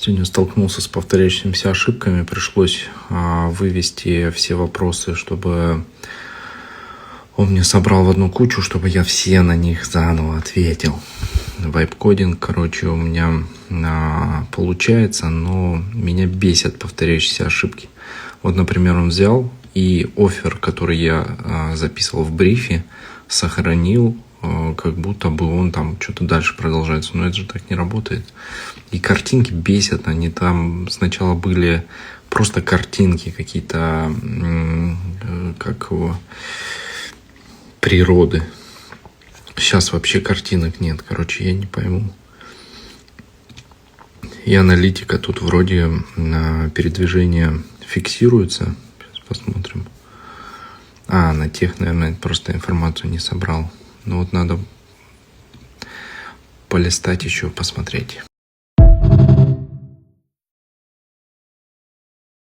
Сегодня столкнулся с повторяющимися ошибками. Пришлось вывести все вопросы, чтобы он мне собрал в одну кучу, чтобы я все на них заново ответил. Вайп-кодинг, короче, у меня получается, но меня бесят повторяющиеся ошибки. Вот, например, он взял и оффер, который я записывал в брифе, сохранил, как будто бы он там что-то дальше продолжается. Но это же так не работает. И картинки бесят. Они там сначала были просто картинки какие-то, как его, природы. Сейчас вообще картинок нет. Короче, я не пойму. И аналитика тут вроде передвижение фиксируется. Сейчас посмотрим. На тех, наверное, просто информацию не собрал. Ну вот надо полистать еще, посмотреть.